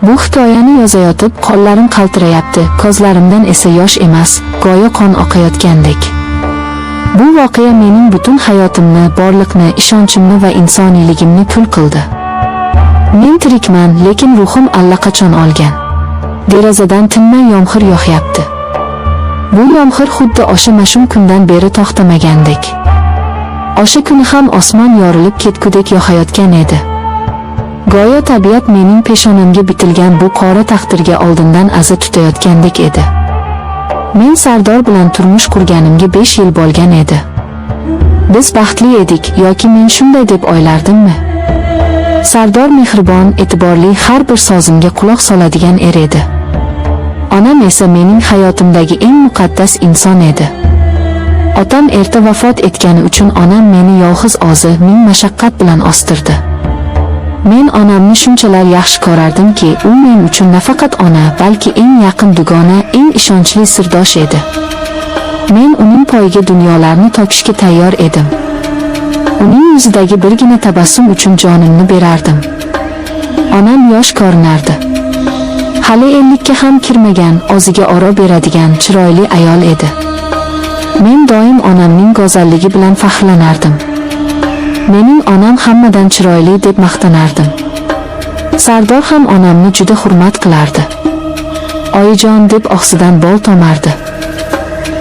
Bu hikoyani yozayotib qo'llarim qaltirayapti, ko'zlarimdan esa yosh emas, go'yo qon oqayotgandek. Bu voqea mening butun hayotimni, borliqni, ishonchimni va insoniyligimni kul qildi. Men tirikman, lekin ruhim allaqachon olgan. Derazadan tinmay yomg'ir yog'yapti. Bu yomg'ir xuddi o'sha mash'um kundan beri to'xtamagandek. O'sha kuni ham osmon yorilib ketgudek yog'ayotgan edi. Go'yo tabiat mening peshonamga bitilgan bu qora taqdirga oldindan aza tutayotgandek edi. Men Sardor bilan turmush qurganimga 5 yil bo'lgan edi. Biz baxtli edik yoki men shunday deb o'ylardimmi? Sardor mehribon, e'tiborli, har bir so'zimga quloq soladigan er edi. Onam esa mening hayotimdagi eng muqaddas inson edi. Otam erta vafot etgani uchun onam meni yolg'iz o'zi ming mashaqqat bilan o'stirdi. Men onamni shunchalar yaxshi ko'rardimki, u men uchun nafaqat ona, balki eng yaqin dugona, eng ishonchli sirdosh edi. Men uning poyiga dunyolarni topishga tayyor edim. Uning yuzidagi birgina tabassum uchun jonimni berardim. Onam yosh ko'rinardi. Hali 50 ga ham kirmagan, o'ziga oro beradigan chiroyli ayol edi. Men doim onamning go'zalligi bilan faxrlanardim. Mening onam hammadan chiroyli deb maqtanardim. Sardor ham onamni juda hurmat qilardi. Oyijon deb og'zidan bol tomardi.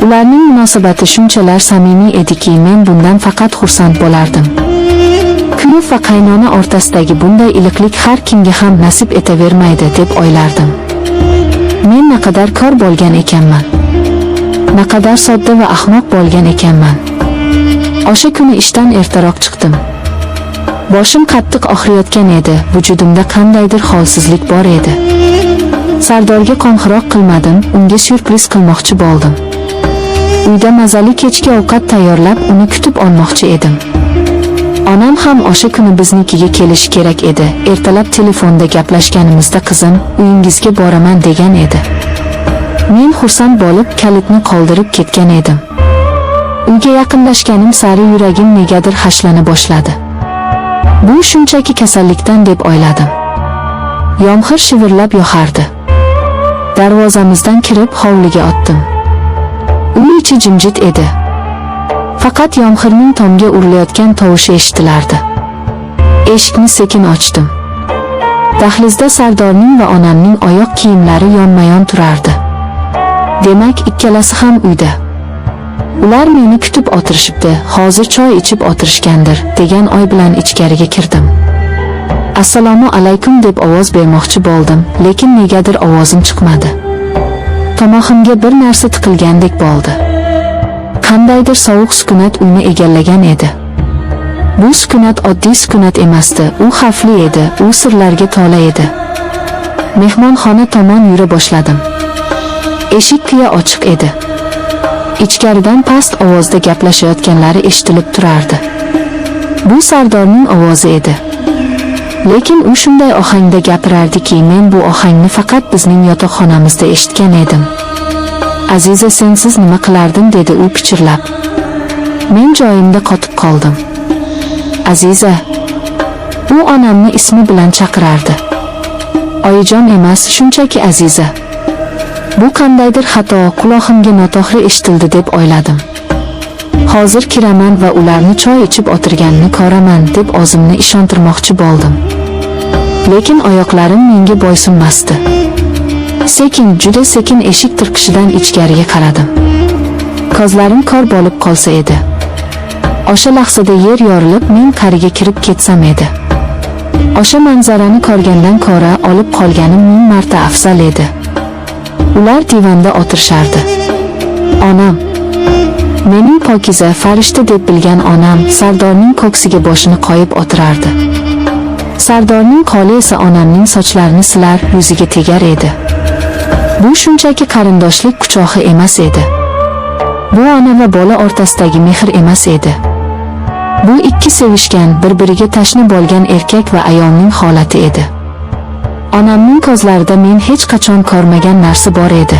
Ularning munosabati shunchalar samimiy ediki, men bundan faqat xursand bo'lardim. Kuyov va qaynona o'rtasidagi bunday iliqlik har kimga ham nasib etavermaydi deb o'ylardim. Men naqadar ko'r bo'lgan ekanman. Naqadar sodda va ahmoq bo'lgan ekanman. O'sha kuni ishdan ertaroq chiqdim. Boshim qattiq og'riyotgan edi, vujudimda qandaydir holsizlik bor edi. Sardorga qo'ng'iroq qilmadim, unga syurpriz qilmoqchi bo'ldim. Uyda mazali kechki ovqat tayyorlab, uni kutib olmoqchi edim. Onam ham o'sha kuni biznikiga kelishi kerak edi. Ertalab telefonda gaplashganimizda qizim, uyingizga boraman degan edi. Men xursand bo'lib kalitni qoldirib ketgan edim. Uyga yaqinlashganim sari yuragim negadir hashlana boshladi. Bu shunchaki kasallikdan deb o'yladim. Yomg'ir shivirlab yog'ardi. Darvozamizdan kirib hovliga o'tdim. Uy ichi jimjit edi. Faqat yomg'irning tomga urilayotgan tovushi eshitilardi. Eshikni sekin ochdim. Dahlizda Sardorning va onamning oyoq kiyimlari yonma-yon turardi. Demak, ikkalasi ham uyda. Ular meni kutib o'tirishibdi, hozir choy ichib o'tirishgandir, degan o'y bilan ichkariga kirdim. Assalomu alaykum deb ovoz bermoqchi bo'ldim, lekin negadir ovozim chiqmadi. Tomog'imga bir narsa tiqilgandek bo'ldi. Qandaydir sovuq sukunat uyni egallagan edi. Bu sukunat oddiy sukunat emasdi, u xavfli edi, u sirlarga to'la edi. Mehmonxona tomon yura boshladim. Eshik qiya ochiq edi. Ichkaridan past ovozda gaplashayotganlari eshitilib turardi. Bu Sardorning ovozi edi. Lekin u shunday ohangda gapirardiki, men bu ohangni faqat bizning yotoqxonamizda eshitgan edim. Aziza, sensiz nima qilardim, dedi u pichirlab. Men joyimda qotib qoldim. Aziza. U onamni ismi bilan chaqirardi. Oyijon emas, shunchaki Aziza. Bu qandaydir xato, quloqimga noto'g'ri eshitildi deb o'yladim. Hozir kiraman va ularni choy ichib o'tirganini ko'raman deb o'zimni ishontirmoqchi bo'ldim. Lekin oyoqlarim menga bo'ysunmasdi. Sekin, juda sekin eshik tirqishidan ichkariga qaradim. Ko'zlarim ko'r bo'lib qolsa edi. O'sha lahzada yer yorilib, men qariga kirib ketsam edi. O'sha manzarani ko'rgandan ko'ra olib qolganim 1000 marta afzal edi. Ular divanda o'tirishardi. Onam, mening pokiza, farishta deb bilgan onam Sardorning ko'ksiga boshini qo'yib o'tirardi. Sardorning qo'li esa onamning sochlarini silar, yuziga tegar edi. Bu shunchaki qarindoshlik quchog'i emas edi. Bu ona va bola o'rtasidagi mehr emas edi. Bu ikki sevishgan, bir-biriga tashna bo'lgan erkak va ayolning holati edi. Onamning ko'zlarida men hech qachon ko'rmagan narsa bor edi.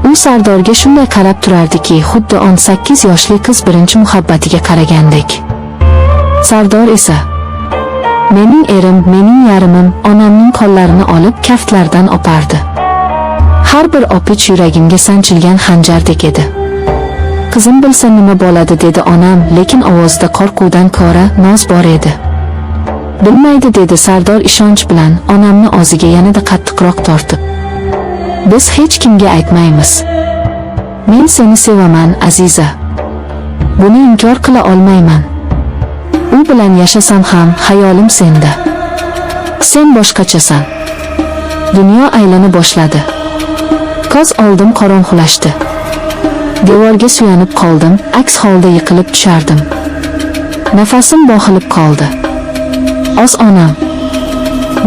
U Sardorga shunday qarab turardiki, xuddi 18 yoshli qiz birinchi muhabbatiga qaragandek. Sardor esa Mening erim, mening yarimim onamning qo'llarini olib kaftlaridan opardi. Har bir opich yuragimga sanchilgan xanjardek edi. Qizim bilsa nima bo'ladi dedi onam, lekin ovozida qo'rquvdan ko'ra noz bor edi. Bilmaydi dedi Sardor ishonch bilan onamni og'ziga yanada qattiqroq tortib. Biz hech kimga aytmaymiz. Men seni sevaman, Aziza. Buni inkor qila olmayman. U bilan yashasam ham hayolim senda. Sen boshqachasan. Dunyo aylana boshladi. Ko'z oldim qorong'ulashdi. Devorga suyanib qoldim, aks holda yiqilib tushardim. Nafasim bo'g'ilib qoldi. Oz onam,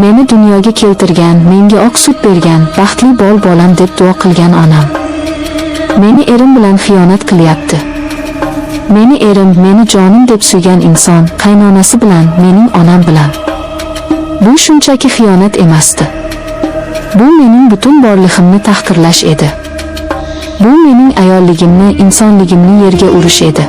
meni dunyoga keltirgan, menga oq sut bergan, baxtli bol bolam deb duo qilgan onam. Meni erim bilan xiyonat qilyapti. Meni erim, meni jonim deb suygan inson, qaynonasi bilan, mening onam bilan. Bu shunchaki xiyonat emasdi. Bu mening butun borlig'imni tahqirlash edi. Bu mening ayolligimni, insonligimni yerga urish edi.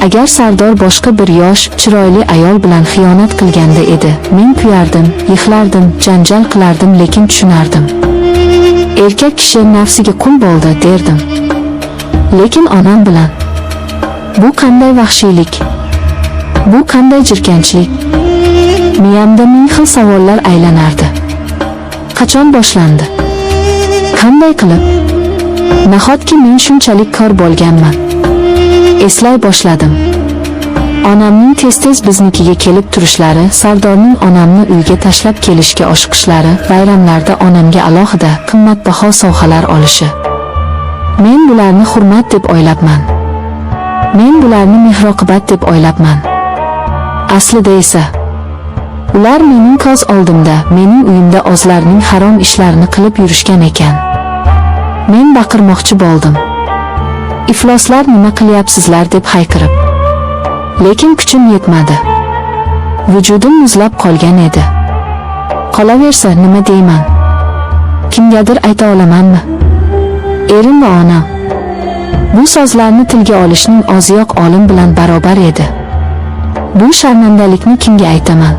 Agar Sardor boshqa bir yosh, chiroyli ayol bilan xiyonat qilganda edi, men kuyardim, yig'lardim, janjal qilardim, lekin tushunardim. Erkak kishi nafsiga qul bo'ldi derdim. Lekin onam bilan bu qanday vahshiylik? Bu qanday jirkanchlik? Miyamda ming xil savollar aylanardi. Qachon boshlandi? Qanday qilib? Nahotki men shunchalik kor bo'lganman? Eslay boshladim. Onamning tez-tez biznikiga kelib turishlari, Sardorning onamni uyga tashlab kelishga oshiqishlari, bayramlarda onamga alohida qimmatbaho sovg'alar olishi. Men bularni hurmat deb o'ylabman. Men bularni mehr-oqibat deb o'ylabman. Aslida esa ular mening ko'z oldimda, mening uyimda o'zlarining harom ishlarini qilib yurishgan ekan. Men baqirmoqchi bo'ldim. Ifloslar nima qilyapsizlar deb hayqirib. Lekin kuchim yetmadi. Vujudim muzlab qolgan edi. Qolaversa nima deyman? Kimgadir ayta olamanmi? Erim va onam. Bu so'zlarni tilga olishning o'ziyoq olim bilan barobar edi. Bu sharmandalikni kimga aytaman?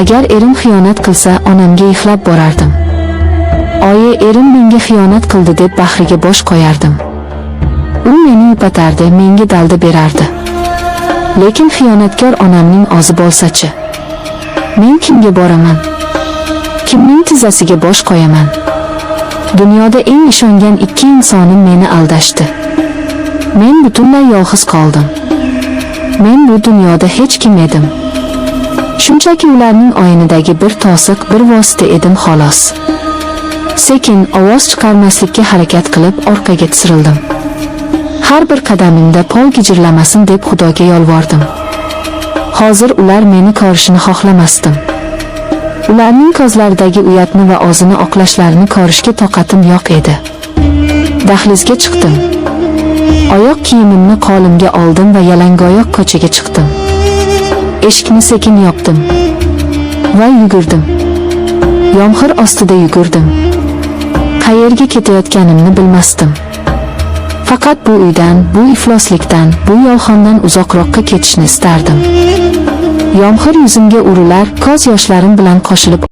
Agar erim xiyonat qilsa, onamga yig'lab borardim. Oyi, erim menga xiyonat qildi deb bahriga bosh qo'yardim. U meni yupatardi, menga dalda berardi. Lekin xiyonatkor onamning o'zi bo'lsa-chi? Men kimga boraman? Kimning tizzasiga bosh qo'yaman? Dunyoda eng ishongan ikki insonim meni aldashdi. Men butunlay yolg'iz qoldim. Men bu dunyoda hech kim edim. Shunchaki ularning o'yinidagi bir to'siq, bir vosita edim xolos. Sekin ovoz chiqarmaslikka harakat qilib orqaga tisildim. Har bir qadamimda pol gijirlamasin deb Xudoga yolvordim. Hozir ular meni ko'rishini xohlamasdim. Ularning ko'zlaridagi uyatni va o'zini oqlashlarini ko'rishga toqatim yo'q edi. Dahlizga chiqdim. Oyoq kiyimimni qo'limga oldim va yalangoyoq ko'chaga chiqdim. Eshikni sekin yopdim va yugurdim. Yomg'ir ostida yugurdim. Qayerga ketayotganimni bilmasdim. Faqat bu uydan, bu ifloslikdan, bu yolg'ondan uzoqroqqa ketishni istardim. Yomg'ir yuzimga urilar, ko'z yoshlarim bilan qo'shilib